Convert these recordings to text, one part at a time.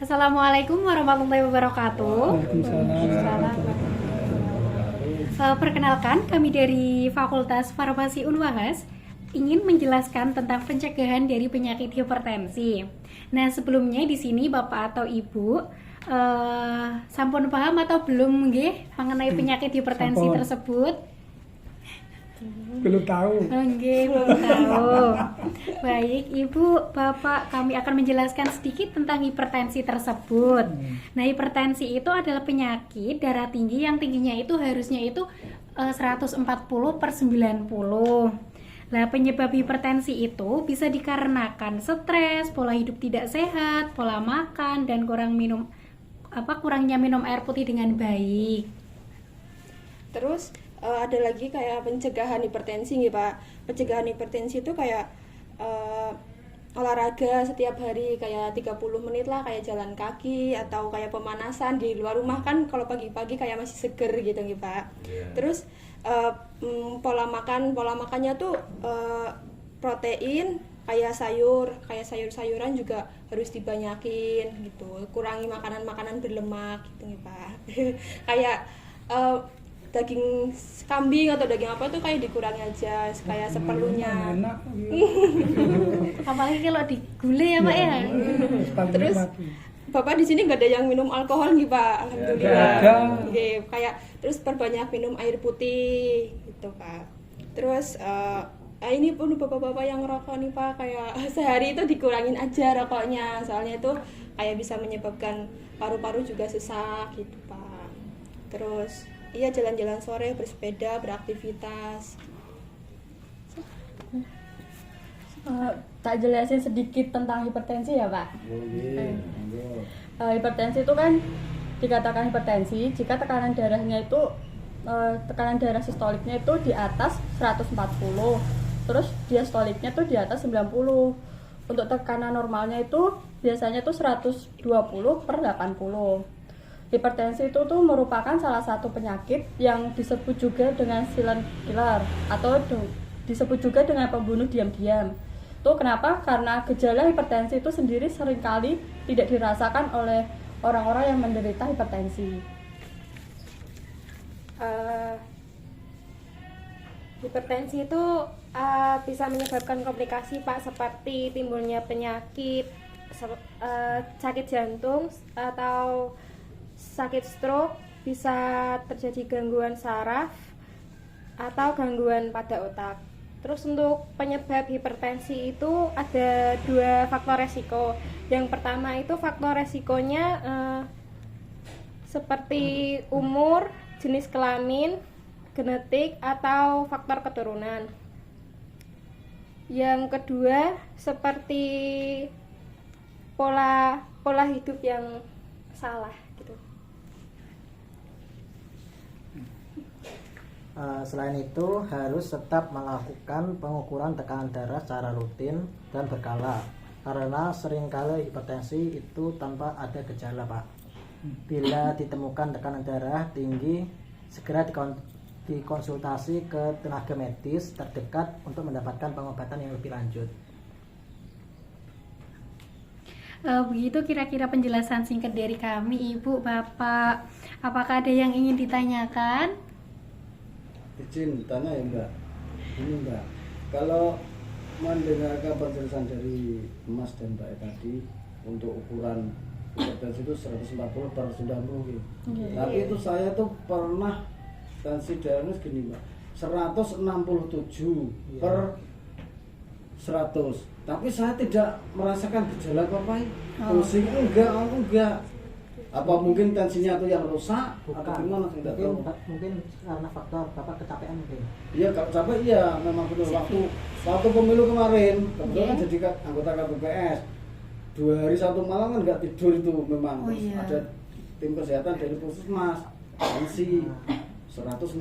Assalamualaikum warahmatullahi wabarakatuh. Waalaikumsalam. Perkenalkan, kami dari Fakultas Farmasi Unwahas ingin menjelaskan tentang pencegahan dari penyakit hipertensi. Nah, sebelumnya di sini Bapak atau Ibu sampun paham atau belum nggih mengenai penyakit hipertensi Sampun. tersebut? Belum tahu. Oke, belum tahu. Baik, Ibu, Bapak, kami akan menjelaskan sedikit tentang hipertensi tersebut. Nah, hipertensi itu adalah penyakit darah tinggi yang tingginya itu harusnya itu 140/90. Nah, penyebab hipertensi itu bisa dikarenakan stres, pola hidup tidak sehat, pola makan, dan kurangnya minum air putih dengan baik. Terus ada lagi kayak pencegahan hipertensi nih Pak. Pencegahan hipertensi itu kayak olahraga setiap hari kayak 30 menit lah, kayak jalan kaki atau kayak pemanasan di luar rumah kan kalau pagi-pagi kayak masih seger gitu nih Pak. Terus pola makannya tuh protein kayak sayur-sayuran juga harus dibanyakin gitu. Kurangi makanan-makanan berlemak gitu nih Pak. Kayak daging kambing atau daging apa tuh kayak dikurangi aja kayak seperlunya. Enak. Apalagi kalau digulai ya, Pak ya. Terus Bapak di sini nggak ada yang minum alkohol nih Pak, alhamdulillah. Ada. Oke, kayak terus perbanyak minum air putih gitu Pak. Terus ini pun bapak-bapak yang ngerokok nih Pak, kayak sehari itu dikurangin aja rokoknya, soalnya itu kayak bisa menyebabkan paru-paru juga sesak gitu Pak. Terus iya jalan-jalan sore, bersepeda, beraktivitas. Tak jelasin sedikit tentang hipertensi ya Pak. Hipertensi itu kan dikatakan hipertensi jika tekanan darahnya itu tekanan darah sistoliknya itu di atas 140, terus diastoliknya tuh di atas 90. Untuk tekanan normalnya itu biasanya tuh 120/80. Hipertensi itu tuh merupakan salah satu penyakit yang disebut juga dengan silent killer atau disebut juga dengan pembunuh diam-diam. Tuh kenapa? Karena gejala hipertensi itu sendiri seringkali tidak dirasakan oleh orang-orang yang menderita hipertensi. Hipertensi itu bisa menyebabkan komplikasi Pak, seperti timbulnya penyakit sakit jantung atau sakit stroke, bisa terjadi gangguan saraf atau gangguan pada otak. Terus untuk penyebab hipertensi itu ada 2 faktor resiko. Yang pertama itu faktor resikonya seperti umur, jenis kelamin, genetik atau faktor keturunan. Yang kedua seperti pola hidup yang salah gitu. Selain itu harus tetap melakukan pengukuran tekanan darah secara rutin dan berkala, karena seringkali hipertensi itu tanpa ada gejala Pak. Bila ditemukan tekanan darah tinggi, segera dikonsultasi ke tenaga medis terdekat untuk mendapatkan pengobatan yang lebih lanjut. Begitu kira-kira penjelasan singkat dari kami, Ibu, Bapak. Apakah ada yang ingin ditanyakan? Izin tanya ya Mbak, ini Mbak, kalau mendengarkan penjelasan dari Mas dan Mbak tadi untuk ukuran hipertensi itu 140/90 gitu. Tapi itu saya tuh pernah tensi darahnya segini Mbak, 167/100. Tapi saya tidak merasakan gejala apa-apa, pusing enggak. Apa mungkin tensinya itu yang rusak atau gimana tidak tahu. Mungkin karena faktor Bapak kecapean mungkin. Iya, kalau capek iya memang betul. Waktu pemilu kemarin kebetulan jadi anggota KPPS 2 hari 1 malam kan nggak tidur itu memang. Terus ada tim kesehatan dari Puskesmas tensi 167.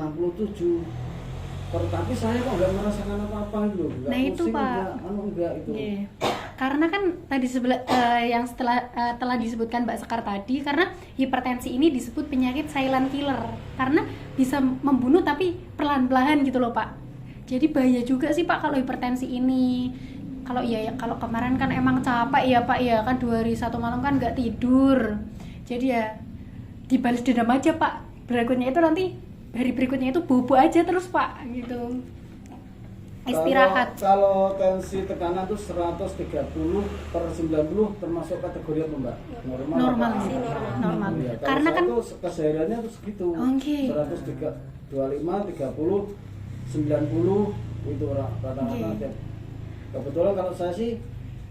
Tapi saya kok nggak merasakan apa-apa gitu. Nah itu Pak, enggak itu. Karena kan tadi yang telah disebutkan Mbak Sekar tadi, karena hipertensi ini disebut penyakit silent killer karena bisa membunuh tapi perlahan-lahan gitu loh Pak. Jadi bahaya juga sih Pak kalau hipertensi ini. Kalau kalau kemarin kan emang capek ya Pak ya, kan 2 hari 1 malam kan nggak tidur. Jadi ya dibalas dendam aja Pak. Berikutnya itu nanti hari berikutnya itu bobo aja terus Pak gitu. Istirahat. Kalau tensi tekanan tuh 130/90 termasuk kategori apa Mbak? Normal apa? sih, normal. Ya, Karena kan itu kesehariannya tuh segitu. Oke. 125, 30, 90 itu rata-rata. Oke. Kebetulan kalau saya sih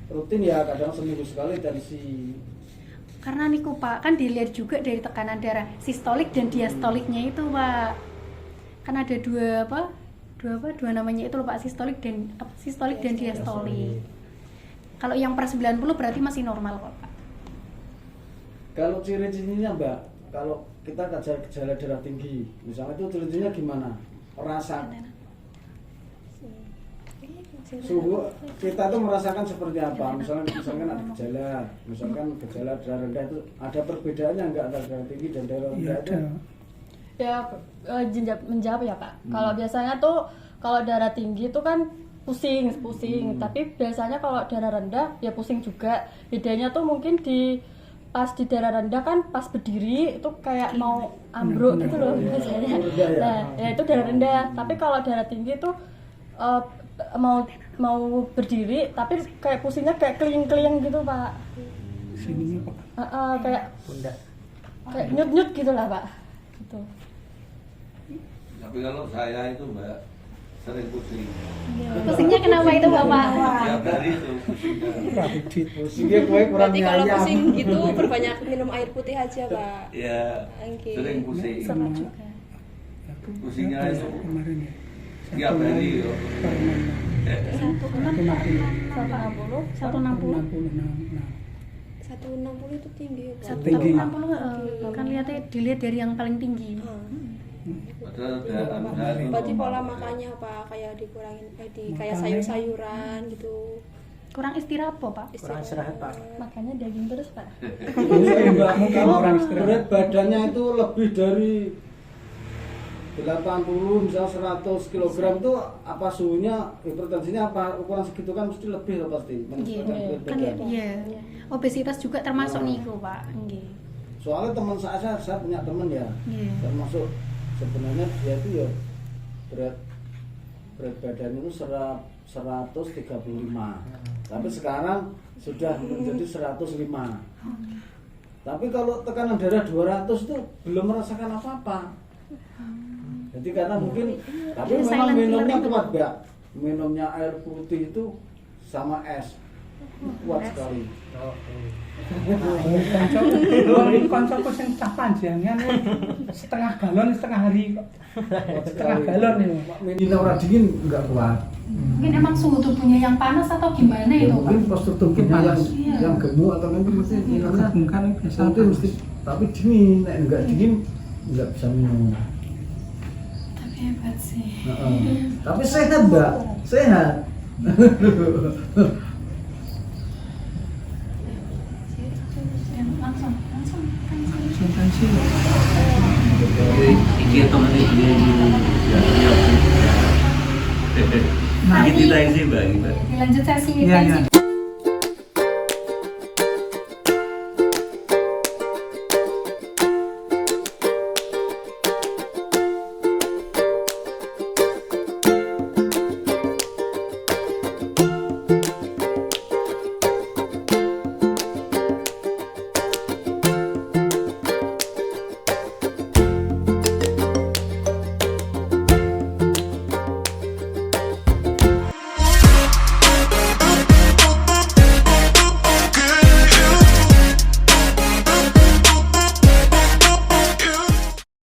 rutin ya, kadang seminggu sekali tensi. karena niku Pak, kan dilihat juga dari tekanan darah sistolik dan diastoliknya itu Pak. Kan ada dua namanya itu loh Pak, sistolik dan diastolik. Kalau yang per 90 berarti masih normal kok Pak. Kalau ciri-cirinya Mbak, kalau kita gejala darah tinggi, misalnya itu ciri-cirinya gimana? Rasa suhu kita tuh merasakan seperti apa? Misalkan ada gejala, misalkan gejala darah rendah itu ada perbedaannya nggak antara darah tinggi dan darah rendah itu? Ya menjawab ya Pak. Kalau biasanya tuh kalau darah tinggi itu kan pusing, tapi biasanya kalau darah rendah ya pusing juga. Bedanya tuh mungkin pas di darah rendah kan pas berdiri itu kayak mau ambruk gitu loh biasanya. Nah, ya itu darah rendah. Tapi kalau darah tinggi tuh mau berdiri tapi kayak pusingnya kayak keliling-keliling gitu Pak. Sininya Pak. Kayak pundak. kayak nyut-nyut gitu lah Pak. Gitu. Tapi kalau saya itu Mbak sering pusing. Pusingnya kenapa itu Bapak? Tiap hari itu Pusingnya gue kurang Berarti kalau nyayam. pusing gitu perbanyak minum air putih aja Pak. ya Oke. sering pusing. Sama juga. Pusingnya itu Kemarin ya. tiap hari yo. 160. 160 itu tinggi ya Pak. 160 kan dilihat dari yang paling tinggi. Padahal ada Berarti pola makannya Pak kayak dikurangin kayak sayur-sayuran gitu. Kurang istirahat po Pak. Kurang istirahat Pak. Makanya daging terus Pak. Ini Mbak, Mungkin kalau kurang istirahat. berat badannya itu lebih dari 80 misal 100 kg itu apa suhunya hipertensinya apa ukuran segitu kan mesti lebih lah pasti menyesuaikan berat Kan badan. iya. Obesitas juga termasuk niku Pak. Nggih. Soalnya teman saya punya teman ya, Iya. termasuk sebenarnya dia itu ya berat badan itu 135, tapi sekarang sudah menjadi 105. Tapi kalau tekanan darah 200 itu belum merasakan apa-apa. Jadi karena mungkin, tapi Jadi memang silent minumnya killer kuat Mbak. Minumnya air putih itu sama es kuat sekali. Konco sing cah panjangan setengah galon setengah hari kok. Setengah galon ini. Minum ora dingin enggak kuat. Mungkin emang suhu tubuhnya yang panas atau gimana Ya, itu Pak? mungkin postur tubuhnya Iya. yang gemuk atau nanti mesti minumnya Mungkin biasa nanti mesti, tapi dingin, nek enggak dingin enggak bisa minum. Tapi hebat sih. Tapi sehat Mbak, sehat. Langsung. Substansi. Iki temen iki. Nah, kita isi Mbak. Dilanjut sesi Iya, iya. tensi.